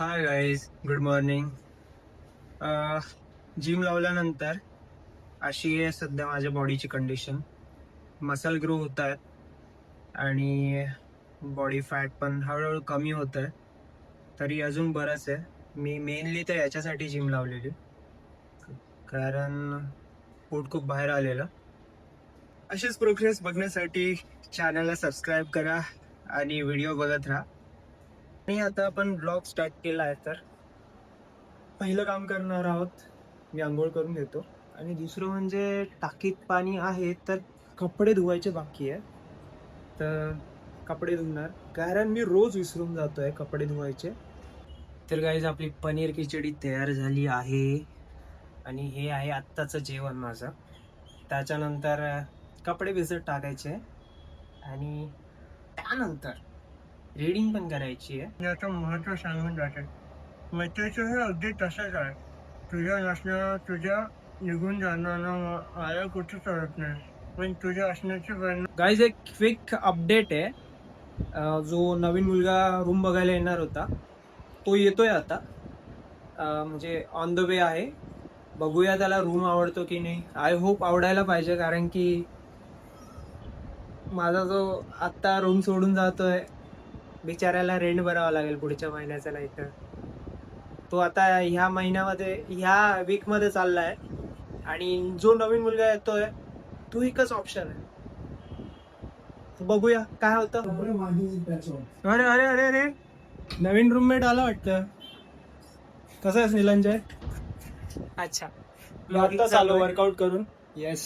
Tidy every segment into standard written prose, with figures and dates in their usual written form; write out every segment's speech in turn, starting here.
Hi guys, good morning. Gym लावल्यानंतर अशी आहे सध्या माझ्या बॉडीची कंडिशन. मसल ग्रो होत आहेत आणि बॉडी फॅट पण हळूहळू कमी होत आहे. तरी अजून बरंच आहे. मी मेनली तर याच्यासाठी जिम लावलेली, कारण पोट खूप बाहेर आलेलं. असेच प्रोग्रेस बघण्यासाठी चॅनलला सबस्क्राईब करा आणि व्हिडिओ बघत राहा. आणि आता आपण ब्लॉग स्टार्ट केला आहे, तर पहिलं काम करणार आहोत. मी आंघोळ करून घेतो आणि दुसरं म्हणजे टाकीत पाणी आहे, तर कपडे धुवायचे बाकी आहे. तर कपडे धुणार, कारण मी रोज विसरून जातोय कपडे धुवायचे. तर गाईज, आपली पनीर खिचडी तयार झाली आहे आणि हे आहे आत्ताचं जेवण माझं. त्याच्यानंतर कपडे भिजत टाकायचे आणि त्यानंतर रीडिंग पण करायची आहे. याचं महत्त्व सांगून जाते. मैत्रीचं हे अगदी तसंच आहे. तुझ्या नसणं, तुझ्या निघून जाणं मला कुठे कळत नाही, पण तुझ्या असण्याची गाईज, एक क्विक अपडेट आहे. जो नवीन मुलगा रूम बघायला येणार होता तो येतोय आता. म्हणजे ऑन द वे आहे. बघूया त्याला रूम आवडतो की नाही. आय होप आवडायला पाहिजे, कारण की माझा जो आत्ता रूम सोडून जातोय, बिचाऱ्याला रेंट भरावा लागेल पुढच्या महिन्याचा. नाही तर तो आता ह्या महिन्यामध्ये, ह्या वीक मध्ये चाललाय. आणि जो नवीन मुलगा येतोय तो एकच ऑप्शन आहे. बघूया काय होतं. अरे अरे अरे अरे, नवीन रूममेट आला वाटतं. कसं आहेस निलंजय? अच्छा, आता चालू वर्कआउट करून. येस,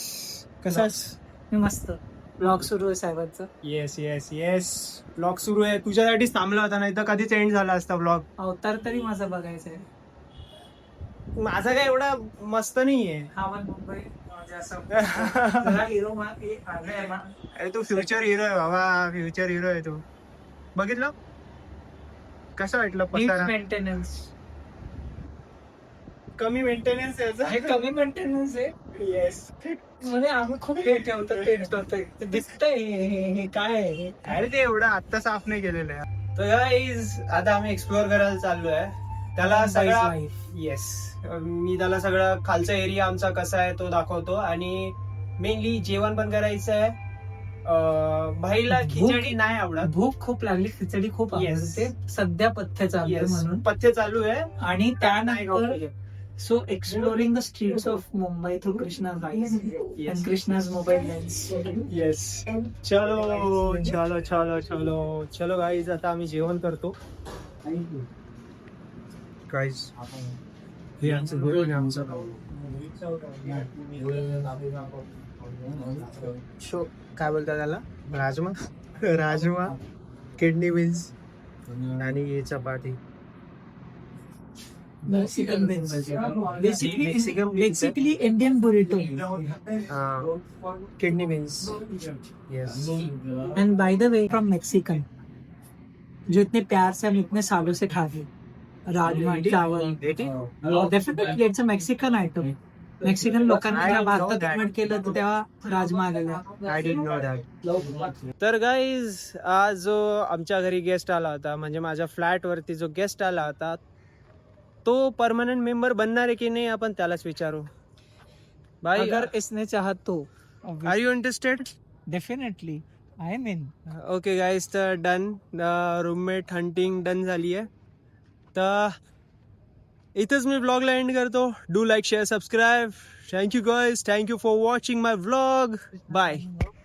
कसं आहेस? मी मस्त. ब्लॉग सुरू आहे साहेबांचा. येस येस येस, ब्लॉग सुरू आहे. तुझ्यासाठीच थांबला होता, नाही तर कधीच एंड झाला असता ब्लॉग. अवतार तरी माझा बघायचा आहे. माझा काय एवढा मस्त नाहीये. हा पण मुंबई म्हणजे असं जरा हिरो आहे ना. अरे तू फ्युचर हिरो आहे बाबा, फ्युचर हिरो आहे तू. बघितलं कसं वाटलं पसारा? मेंटेनन्स कमी मेंटेनन्स हे आहे. कमी मेंटेनन्स आहे. येस. म्हणजे आम्ही खूप हे ठेवतो दिसतंय हे काय आहे. अरे ते एवढं आत्ता साफ नाही केलेलं आहे. तर गाईज, आता आम्ही एक्सप्लोअर करायला चाललोय. त्याला सगळा, येस, मी त्याला सगळं खालचा एरिया आमचा कसा आहे तो दाखवतो. आणि मेनली जेवण पण करायचं आहे. भाईला खिचडी नाही आवडत. भूक खूप लागली, खिचडी खूप Yes. आवडते. सध्या पथ्य चालू आहे म्हणून. पथ्य चालू आहे. आणि नाही खाऊ त्यानंतर पाहिजे. So exploring the streets of Mumbai through Krishna's eyes Yes. and Krishna's mobile lens. Yes, चलो चलो चलो चलो चलो गाईज, आता आम्ही जेवण करतो. गाईज, हे आमचं घर आहे. आमचं शो काय बोलतात त्याला, राजमा. राजमा, किडनी बीन्स आणि चपाती. Mexican beans. Mexican beans. Basically Indian burrito. Kidney beans. Yes. And by the way, from Mexican, जो इतने प्यार से हम इतने सालों से खा रहे हैं, राजमा चावल. Definitely it's a Mexican item. Mexican लोकांना जेव्हा भारतात इन्व्हाइट केलं तर तेव्हा राजमा आलेला. I didn't know that. तर गाईज, आज जो आमच्या घरी गेस्ट आला होता, म्हणजे माझ्या फ्लॅट वरती जो गेस्ट आला होता, तो परमनंट मेंबर बनणार आहे की नाही आपण त्यालाच विचारू. भाई, अगर इसने चाहा तो are you interested? Definitely I am in. Okay guys, तर डन. रूममेट हंटिंग डन झाली आहे. तर इथंच मी व्लॉगला एंड करतो. Do like, share, subscribe. Thank you guys, thank you for watching my vlog. Bye.